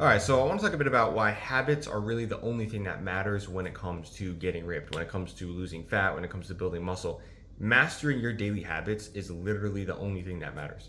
All right, so I want to talk a bit about why habits are really the only thing that matters when it comes to getting ripped, when it comes to losing fat, when it comes to building muscle. Mastering your daily habits is literally the only thing that matters.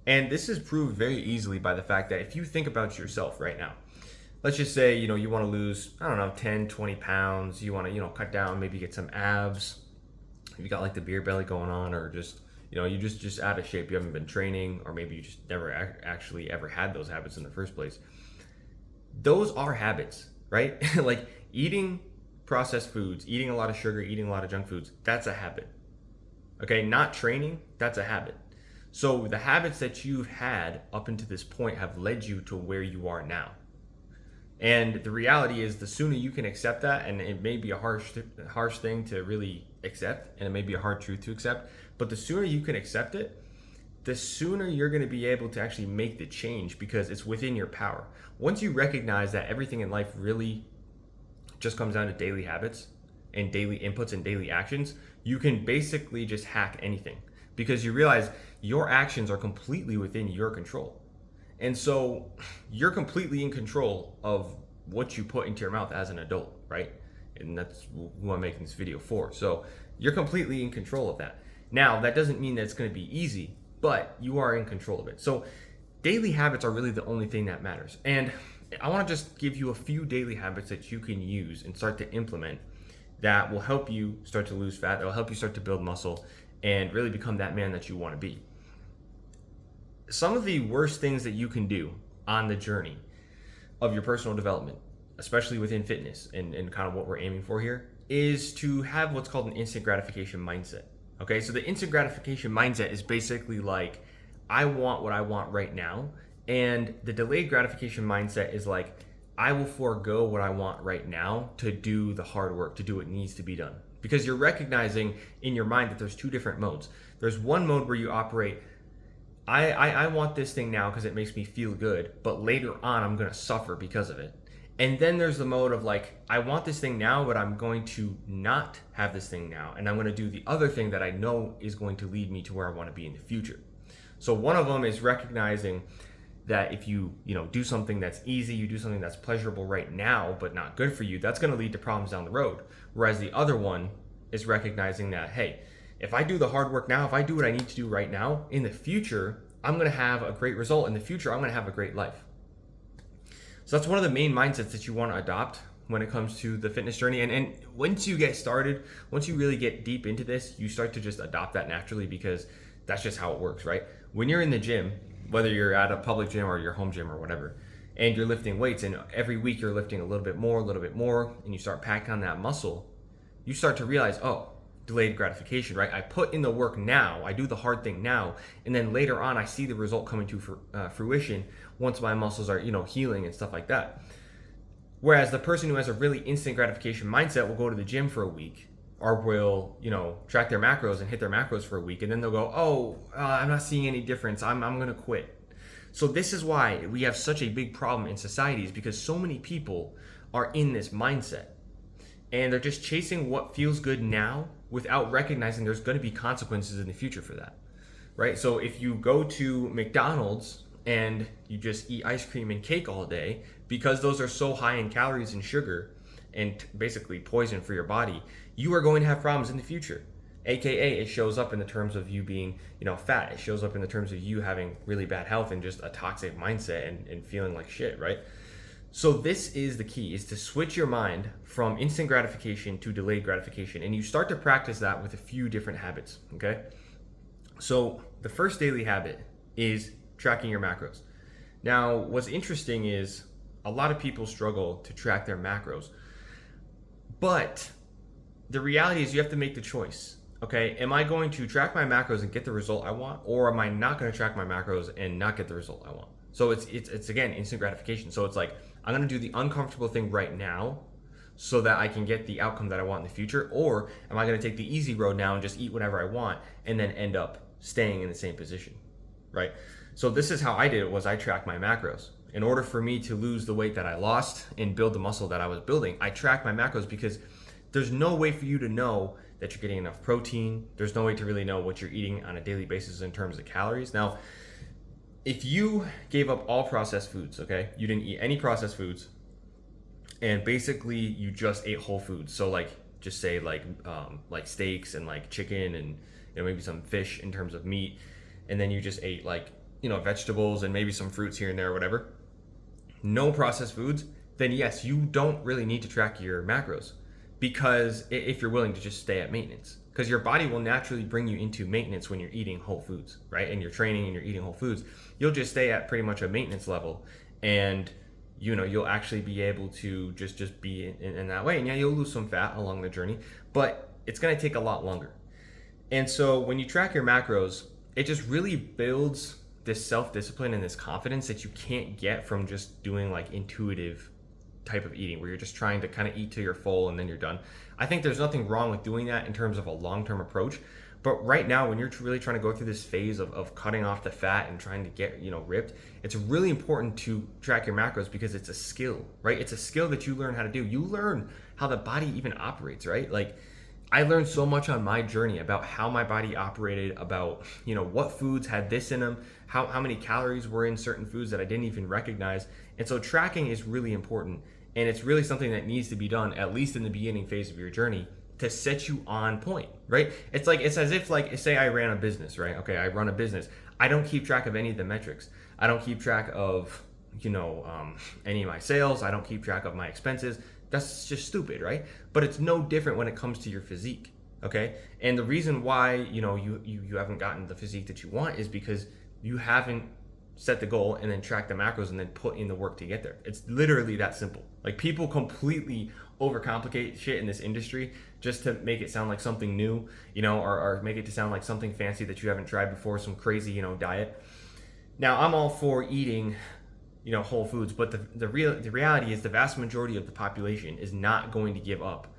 And this is proved very easily by the fact that if you think about yourself right now, let's just say, you want to lose, I don't know, 10, 20 pounds, you want to, cut down, maybe get some abs, you got like the beer belly going on, or just, you just out of shape, you haven't been training, or maybe you just never actually ever had those habits in the first place. Those are habits, right? Like eating processed foods, eating a lot of sugar, eating a lot of junk foods, that's a habit. Okay, not training, that's a habit. So the habits that you've had up until this point have led you to where you are now. And the reality is, the sooner you can accept that, and it may be a harsh thing to really accept, and it may be a hard truth to accept, but the sooner you can accept it, the sooner you're going to be able to actually make the change, because it's within your power. Once you recognize that everything in life really just comes down to daily habits and daily inputs and daily actions, you can basically just hack anything, because you realize your actions are completely within your control. And so you're completely in control of what you put into your mouth as an adult, right? And that's who I'm making this video for. So you're completely in control of that. Now, that doesn't mean that it's going to be easy, but you are in control of it. So daily habits are really the only thing that matters. And I want to just give you a few daily habits that you can use and start to implement that will help you start to lose fat, that will help you start to build muscle and really become that man that you want to be. Some of the worst things that you can do on the journey of your personal development, especially within fitness and kind of what we're aiming for here, is to have what's called an instant gratification mindset. Okay, so the instant gratification mindset is basically like, I want what I want right now. And the delayed gratification mindset is like, I will forego what I want right now to do the hard work, to do what needs to be done. Because you're recognizing in your mind that there's two different modes. There's one mode where you operate, I want this thing now because it makes me feel good, but later on I'm going to suffer because of it. And then there's the mode of like, I want this thing now, but I'm going to not have this thing now. And I'm going to do the other thing that I know is going to lead me to where I want to be in the future. So one of them is recognizing that if you do something that's easy, you do something that's pleasurable right now, but not good for you, that's going to lead to problems down the road. Whereas the other one is recognizing that, hey, if I do the hard work now, if I do what I need to do right now, in the future, I'm going to have a great result. In the future, I'm going to have a great life. So that's one of the main mindsets that you want to adopt when it comes to the fitness journey. And once you get started, once you really get deep into this, you start to just adopt that naturally, because that's just how it works, right? When you're in the gym, whether you're at a public gym or your home gym or whatever, and you're lifting weights, and every week you're lifting a little bit more, and you start packing on that muscle, you start to realize, oh, delayed gratification, right? I put in the work now, I do the hard thing now, and then later on I see the result coming to fruition once my muscles are, healing and stuff like that. Whereas the person who has a really instant gratification mindset will go to the gym for a week, or will, track their macros and hit their macros for a week, and then they'll go, I'm not seeing any difference, I'm gonna quit. So this is why we have such a big problem in societies, because so many people are in this mindset, and they're just chasing what feels good now without recognizing there's going to be consequences in the future for that, right? So if you go to McDonald's and you just eat ice cream and cake all day, because those are so high in calories and sugar and basically poison for your body, you are going to have problems in the future. AKA, it shows up in the terms of you being, fat. It shows up in the terms of you having really bad health and just a toxic mindset and feeling like shit, right? So this is the key, is to switch your mind from instant gratification to delayed gratification. And you start to practice that with a few different habits, okay? So the first daily habit is tracking your macros. Now, what's interesting is a lot of people struggle to track their macros. But the reality is you have to make the choice, okay? Am I going to track my macros and get the result I want? Or am I not going to track my macros and not get the result I want? So it's again, instant gratification. So it's like, I'm going to do the uncomfortable thing right now so that I can get the outcome that I want in the future? Or am I going to take the easy road now and just eat whatever I want and then end up staying in the same position, right? So this is how I did it, was I tracked my macros. In order for me to lose the weight that I lost and build the muscle that I was building, I tracked my macros, because there's no way for you to know that you're getting enough protein. There's no way to really know what you're eating on a daily basis in terms of calories. Now, if you gave up all processed foods, okay, you didn't eat any processed foods, and basically you just ate whole foods. So like, just say like steaks and like chicken and maybe some fish in terms of meat, and then you just ate like vegetables and maybe some fruits here and there or whatever. No processed foods. Then yes, you don't really need to track your macros, because if you're willing to just stay at maintenance, because your body will naturally bring you into maintenance when you're eating whole foods, right? And you're training and you're eating whole foods, you'll just stay at pretty much a maintenance level, and you'll actually be able to just be in that way. And yeah, you'll lose some fat along the journey, but it's going to take a lot longer. And so when you track your macros, it just really builds this self-discipline and this confidence that you can't get from just doing like intuitive type of eating, where you're just trying to kind of eat till you're full and then you're done. I think there's nothing wrong with doing that in terms of a long-term approach. But right now, when you're really trying to go through this phase of cutting off the fat and trying to get ripped, it's really important to track your macros, because it's a skill, right? It's a skill that you learn how to do. You learn how the body even operates, right? Like, I learned so much on my journey about how my body operated, about what foods had this in them, how many calories were in certain foods that I didn't even recognize. And so tracking is really important, and it's really something that needs to be done, at least in the beginning phase of your journey, to set you on point, right? It's as if, like, say I ran a business, right? Okay, I run a business. I don't keep track of any of the metrics. I don't keep track of, any of my sales. I don't keep track of my expenses. That's just stupid, right? But it's no different when it comes to your physique, okay? And the reason why, you haven't gotten the physique that you want is because you haven't set the goal and then track the macros and then put in the work to get there. It's literally that simple. Like, people completely overcomplicate shit in this industry just to make it sound like something new, or make it to sound like something fancy that you haven't tried before, some crazy, diet. Now, I'm all for eating, whole foods, but the reality is the vast majority of the population is not going to give up,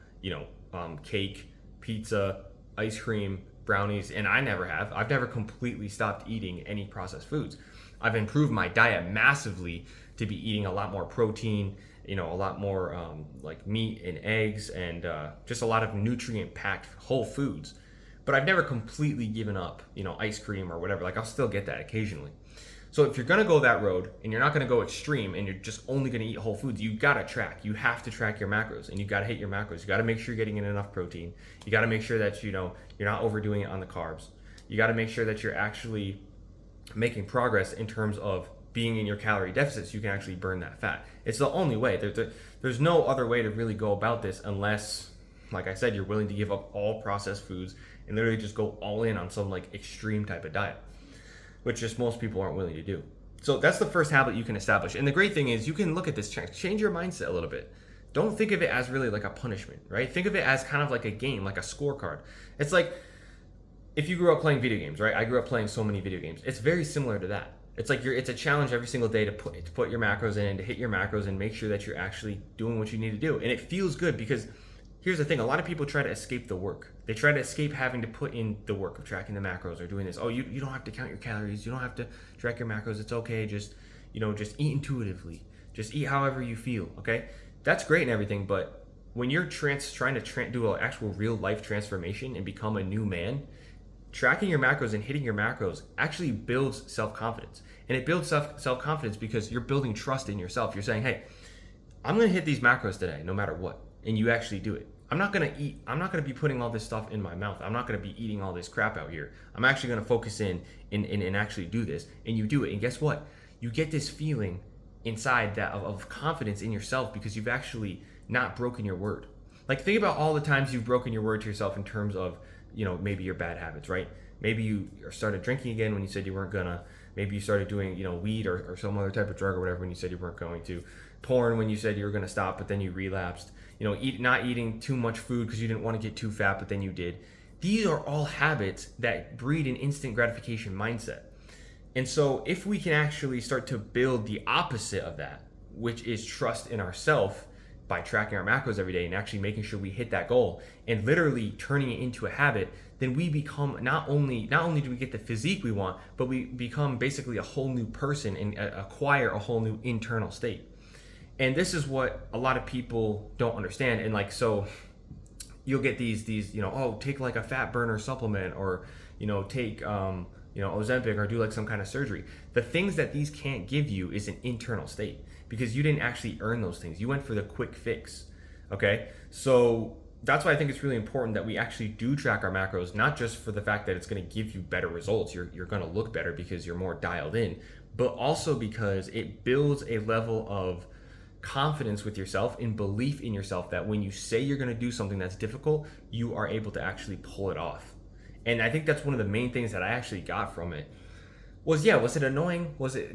cake, pizza, ice cream, brownies, and I never have. I've never completely stopped eating any processed foods. I've improved my diet massively to be eating a lot more protein, a lot more like meat and eggs, and just a lot of nutrient-packed whole foods. But I've never completely given up, ice cream or whatever. Like, I'll still get that occasionally. So if you're gonna go that road and you're not gonna go extreme and you're just only gonna eat whole foods, you gotta track. You have to track your macros, and you gotta hit your macros. You gotta make sure you're getting in enough protein. You gotta make sure that you're not overdoing it on the carbs. You gotta make sure that you're actually making progress in terms of being in your calorie deficit, so you can actually burn that fat. It's the only way. There's no other way to really go about this, unless, like I said, you're willing to give up all processed foods and literally just go all in on some like extreme type of diet, which just most people aren't willing to do. So that's the first habit you can establish. And the great thing is, you can look at this, change your mindset a little bit. Don't think of it as really like a punishment, right? Think of it as kind of like a game, like a scorecard. It's like, if you grew up playing video games, right? I grew up playing so many video games. It's very similar to that. It's like it's a challenge every single day to put your macros in, to hit your macros and make sure that you're actually doing what you need to do. And it feels good, because here's the thing. A lot of people try to escape the work. They try to escape having to put in the work of tracking the macros or doing this. Oh, you don't have to count your calories. You don't have to track your macros. It's okay. Just eat intuitively. Just eat however you feel, okay? That's great and everything, but when you're trying to do an actual real life transformation and become a new man, tracking your macros and hitting your macros actually builds self-confidence. And it builds self-confidence because you're building trust in yourself. You're saying, hey, I'm going to hit these macros today no matter what. And you actually do it. I'm not going to be putting all this stuff in my mouth. I'm not going to be eating all this crap out here. I'm actually going to focus in and actually do this. And you do it. And guess what? You get this feeling inside that of confidence in yourself, because you've actually not broken your word. Like, think about all the times you've broken your word to yourself in terms of, maybe your bad habits, right? Maybe you started drinking again when you said you weren't gonna. Maybe you started doing, weed or some other type of drug or whatever when you said you weren't going to. Porn when you said you were gonna stop, but then you relapsed. Not eating too much food because you didn't want to get too fat, but then you did. These are all habits that breed an instant gratification mindset. And so if we can actually start to build the opposite of that, which is trust in ourselves, by tracking our macros every day and actually making sure we hit that goal and literally turning it into a habit, then we become not only do we get the physique we want, but we become basically a whole new person and acquire a whole new internal state. And this is what a lot of people don't understand. And like, so you'll get these take like a fat burner supplement, or take Ozempic or do like some kind of surgery. The things that these can't give you is an internal state because you didn't actually earn those things. You went for the quick fix. Okay, so that's why I think it's really important that we actually do track our macros, not just for the fact that it's going to give you better results. You're going to look better because you're more dialed in, but also because it builds a level of confidence with yourself and belief in yourself that when you say you're going to do something that's difficult, you are able to actually pull it off. And I think that's one of the main things that I actually got from it. Was it annoying? Was it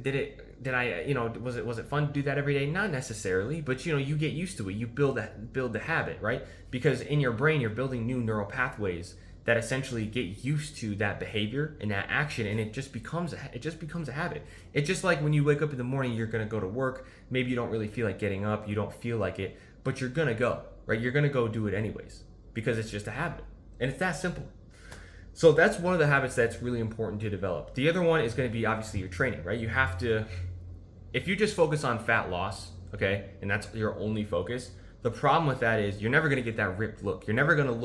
fun to do that every day? Not necessarily, but you get used to it. You build the habit, right? Because in your brain you're building new neural pathways that essentially get used to that behavior and that action, and it just becomes a habit. It's just like when you wake up in the morning, you're gonna go to work. Maybe you don't really feel like getting up, you don't feel like it, but you're gonna go, right? You're gonna go do it anyways because it's just a habit, and it's that simple. So that's one of the habits that's really important to develop. The other one is going to be obviously your training, right? You have to, if you just focus on fat loss, okay, and that's your only focus, the problem with that is you're never going to get that ripped look. You're never going to be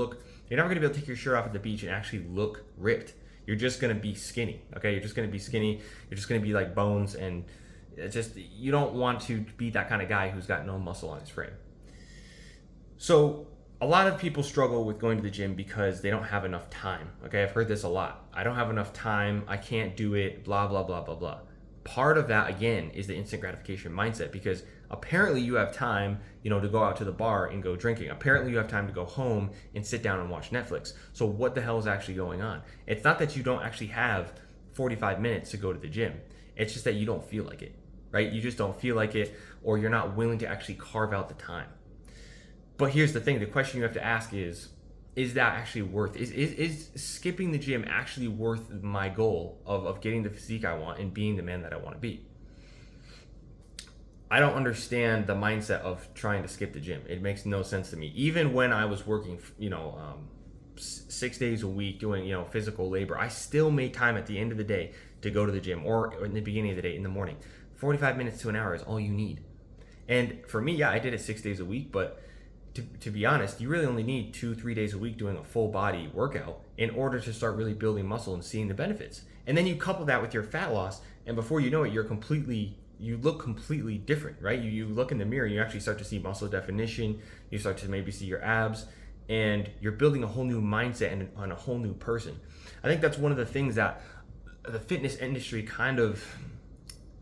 able to take your shirt off at the beach and actually look ripped. You're just going to be skinny, okay? You're just going to be skinny. You're just going to be like bones, and it's just, you don't want to be that kind of guy who's got no muscle on his frame. So a lot of people struggle with going to the gym because they don't have enough time. Okay, I've heard this a lot. I don't have enough time. I can't do it, blah, blah, blah, blah, blah. Part of that, again, is the instant gratification mindset, because apparently you have time, to go out to the bar and go drinking. Apparently you have time to go home and sit down and watch Netflix. So what the hell is actually going on? It's not that you don't actually have 45 minutes to go to the gym. It's just that you don't feel like it, right? You just don't feel like it, or you're not willing to actually carve out the time. But here's the thing, the question you have to ask is that actually worth, is skipping the gym actually worth my goal of getting the physique I want and being the man that I want to be? I don't understand the mindset of trying to skip the gym. It makes no sense to me. Even when I was working, 6 days a week doing, physical labor, I still made time at the end of the day to go to the gym, or in the beginning of the day in the morning. 45 minutes to an hour is all you need. And for me, yeah, I did it 6 days a week, but to be honest, you really only need 2-3 days a week doing a full body workout in order to start really building muscle and seeing the benefits. And then you couple that with your fat loss, and before you know it, you look completely different, right? You look in the mirror, you actually start to see muscle definition, you start to maybe see your abs, and you're building a whole new mindset and a whole new person. I think that's one of the things that the fitness industry kind of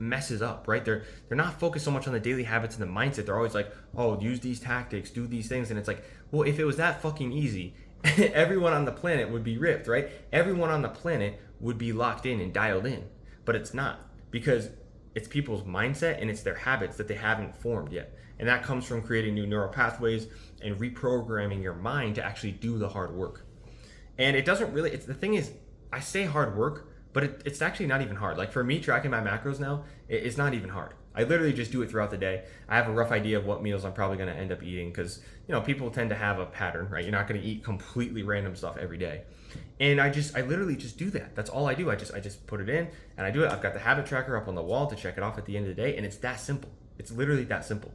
messes up, right? They're not focused so much on the daily habits and the mindset. They're always like, oh, use these tactics, do these things. And it's like, well, if it was that fucking easy, everyone on the planet would be ripped, right? Everyone on the planet would be locked in and dialed in. But it's not, because it's people's mindset and it's their habits that they haven't formed yet. And that comes from creating new neural pathways and reprogramming your mind to actually do the hard work. And it doesn't really, the thing is, I say hard work, but it's actually not even hard. Like for me, tracking my macros now, it's not even hard. I literally just do it throughout the day. I have a rough idea of what meals I'm probably going to end up eating, because people tend to have a pattern, right? You're not going to eat completely random stuff every day. And I literally just do that. That's all I do. I just put it in and I do it. I've got the habit tracker up on the wall to check it off at the end of the day, and it's that simple. It's literally that simple.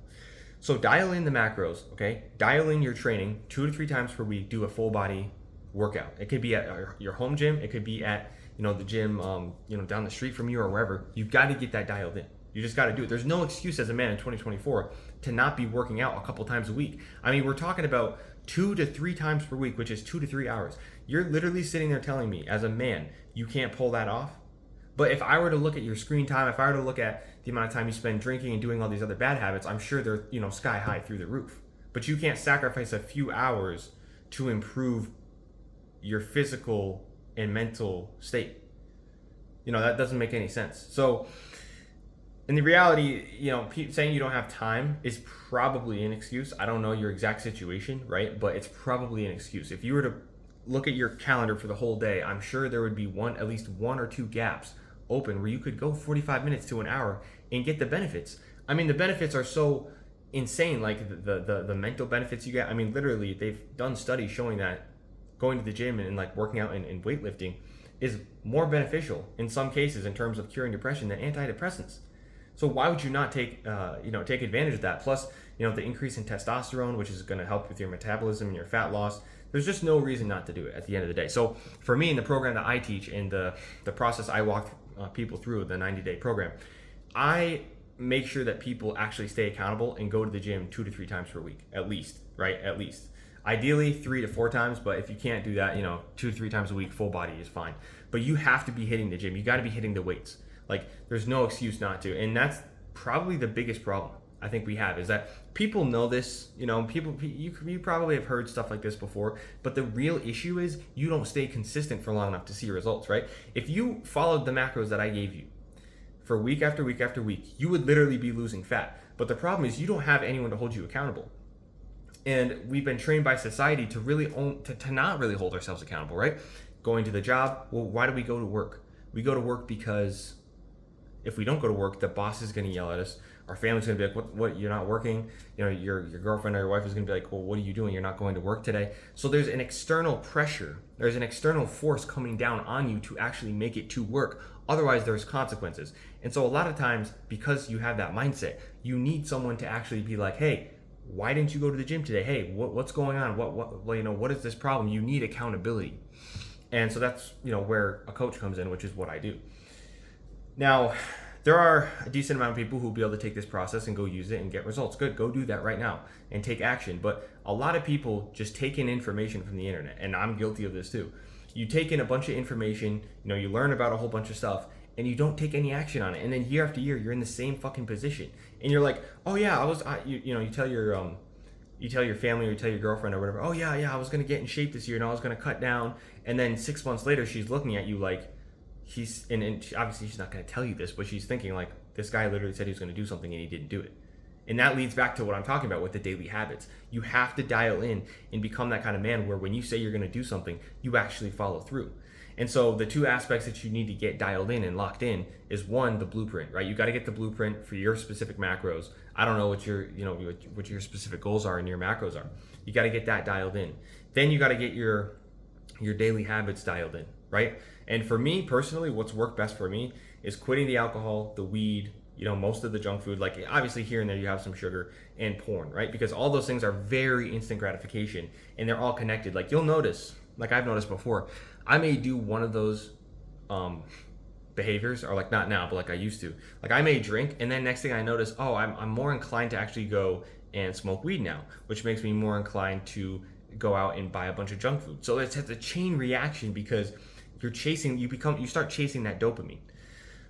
So dial in the macros, okay? Dial in your training 2 to 3 times per week. Do a full body workout. It could be at your home gym. It could be at the gym, down the street from you or wherever. You've got to get that dialed in. You just got to do it. There's no excuse as a man in 2024 to not be working out a couple times a week. I mean, we're talking about 2 to 3 times per week, which is 2 to 3 hours. You're literally sitting there telling me, as a man, you can't pull that off. But if I were to look at your screen time, if I were to look at the amount of time you spend drinking and doing all these other bad habits, I'm sure they're, sky high through the roof. But you can't sacrifice a few hours to improve your physical and mental state. That doesn't make any sense. So in the reality, saying you don't have time is probably an excuse. I don't know your exact situation, right? But it's probably an excuse. If you were to look at your calendar for the whole day, I'm sure there would be at least 1 or 2 gaps open where you could go 45 minutes to an hour and get the benefits. I mean, the benefits are so insane, like the mental benefits you get. I mean, literally, they've done studies showing that going to the gym and like working out and weightlifting is more beneficial in some cases in terms of curing depression than antidepressants. So why would you not take advantage of that? Plus, the increase in testosterone, which is going to help with your metabolism and your fat loss. There's just no reason not to do it at the end of the day. So for me, in the program that I teach, and the process I walk people through, the 90-day program, I make sure that people actually stay accountable and go to the gym 2 to 3 times per week, at least, right? At least. Ideally 3 to 4 times, but if you can't do that, 2 to 3 times a week, full body is fine. But you have to be hitting the gym. You got to be hitting the weights. Like, there's no excuse not to. And that's probably the biggest problem I think we have, is that people know this. You probably have heard stuff like this before, but the real issue is you don't stay consistent for long enough to see results, right? If you followed the macros that I gave you for week after week after week, you would literally be losing fat. But the problem is you don't have anyone to hold you accountable. And we've been trained by society to really to not really hold ourselves accountable, right? Going to the job, well, why do we go to work? We go to work because if we don't go to work, the boss is going to yell at us. Our family's going to be like, what, you're not working? Your girlfriend or your wife is going to be like, well, what are you doing? You're not going to work today. So there's an external pressure. There's an external force coming down on you to actually make it to work. Otherwise, there's consequences. And so a lot of times, because you have that mindset, you need someone to actually be like, hey, why didn't you go to the gym today? Hey, what's going on? What is this problem? You need accountability. And so that's, where a coach comes in, which is what I do. Now, there are a decent amount of people who will be able to take this process and go use it and get results. Good, go do that right now and take action. But a lot of people just take in information from the internet, and I'm guilty of this too. You take in a bunch of information, you learn about a whole bunch of stuff, and you don't take any action on it. And then year after year, you're in the same fucking position. And you're like, oh yeah, you tell your family or you tell your girlfriend or whatever, oh yeah, I was gonna get in shape this year and I was gonna cut down. And then 6 months later, she's looking at you like, obviously she's not going to tell you this, but she's thinking like, this guy literally said he was going to do something and he didn't do it. And that leads back to what I'm talking about with the daily habits. You have to dial in and become that kind of man where when you say you're going to do something, you actually follow through. And so the two aspects that you need to get dialed in and locked in is, one, the blueprint, right? You got to get the blueprint for your specific macros. I don't know what your specific goals are and your macros are. You got to get that dialed in. Then you got to get your daily habits dialed in, right? And for me personally, what's worked best for me is quitting the alcohol, the weed, most of the junk food. Like, obviously here and there you have some sugar, and porn, right? Because all those things are very instant gratification and they're all connected. Like, you'll notice, like I've noticed before, I may do one of those behaviors, or like not now, but like I used to. Like, I may drink, and then next thing I notice, oh, I'm more inclined to actually go and smoke weed now, which makes me more inclined to go out and buy a bunch of junk food. So it's a chain reaction, because you start chasing that dopamine.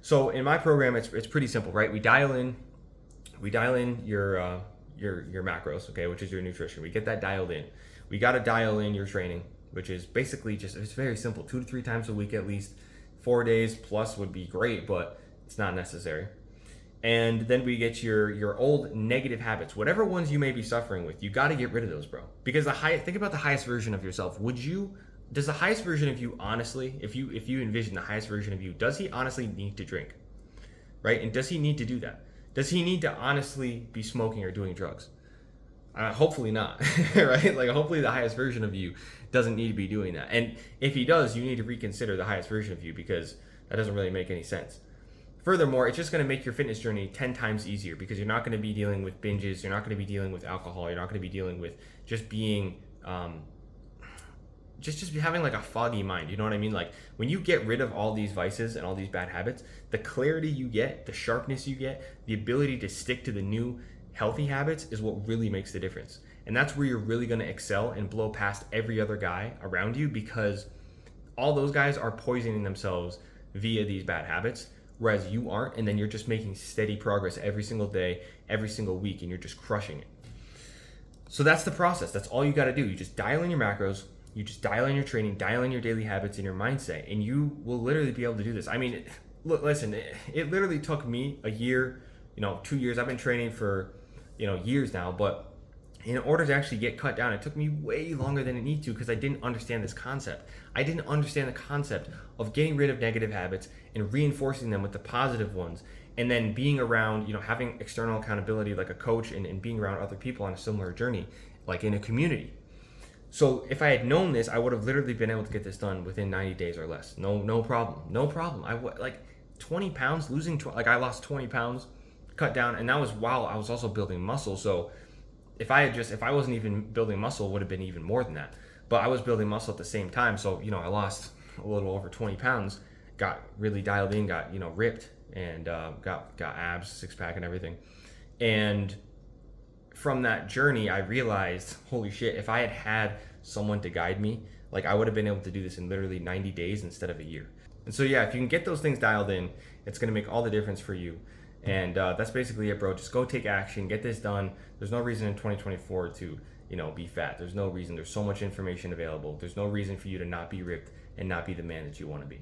So in my program, it's pretty simple, right? We dial in your macros, okay, which is your nutrition. We get that dialed in. We got to dial in your training, which is basically it's very simple, 2 to 3 times a week at least. 4 days plus would be great, but it's not necessary. And then we get your old negative habits, whatever ones you may be suffering with. You got to get rid of those, bro. Because think about the highest version of yourself. Does the highest version of you, honestly, if you envision the highest version of you, does he honestly need to drink? Right? And does he need to do that? Does he need to honestly be smoking or doing drugs? Hopefully not, right? Like, hopefully the highest version of you doesn't need to be doing that. And if he does, you need to reconsider the highest version of you, because that doesn't really make any sense. Furthermore, it's just going to make your fitness journey 10 times easier, because you're not going to be dealing with binges. You're not going to be dealing with alcohol. You're not going to be dealing with just being... just having like a foggy mind, you know what I mean? Like, when you get rid of all these vices and all these bad habits, the clarity you get, the sharpness you get, the ability to stick to the new healthy habits is what really makes the difference. And that's where you're really going to excel and blow past every other guy around you, because all those guys are poisoning themselves via these bad habits, whereas you aren't. And then you're just making steady progress every single day, every single week, and you're just crushing it. So that's the process. That's all you got to do. You just dial in your macros. You just dial in your training, dial in your daily habits and your mindset, and you will literally be able to do this. I mean, listen, it literally took me a year, 2 years. I've been training for, years now, but in order to actually get cut down, it took me way longer than it needed to, because I didn't understand this concept. I didn't understand the concept of getting rid of negative habits and reinforcing them with the positive ones, and then being around, having external accountability like a coach, and being around other people on a similar journey, like in a community. So if I had known this, I would have literally been able to get this done within 90 days or less. No problem. I like 20 pounds, I lost 20 pounds cut down, and that was while I was also building muscle. So if I wasn't even building muscle, it would have been even more than that. But I was building muscle at the same time. So, I lost a little over 20 pounds, got really dialed in, got, ripped, and got abs, six pack, and everything. And from that journey, I realized, holy shit, if I had had someone to guide me, like, I would have been able to do this in literally 90 days instead of a year. And so, yeah, if you can get those things dialed in, it's going to make all the difference for you. And that's basically it, bro. Just go take action, get this done. There's no reason in 2024 to, be fat. There's no reason. There's so much information available. There's no reason for you to not be ripped and not be the man that you want to be.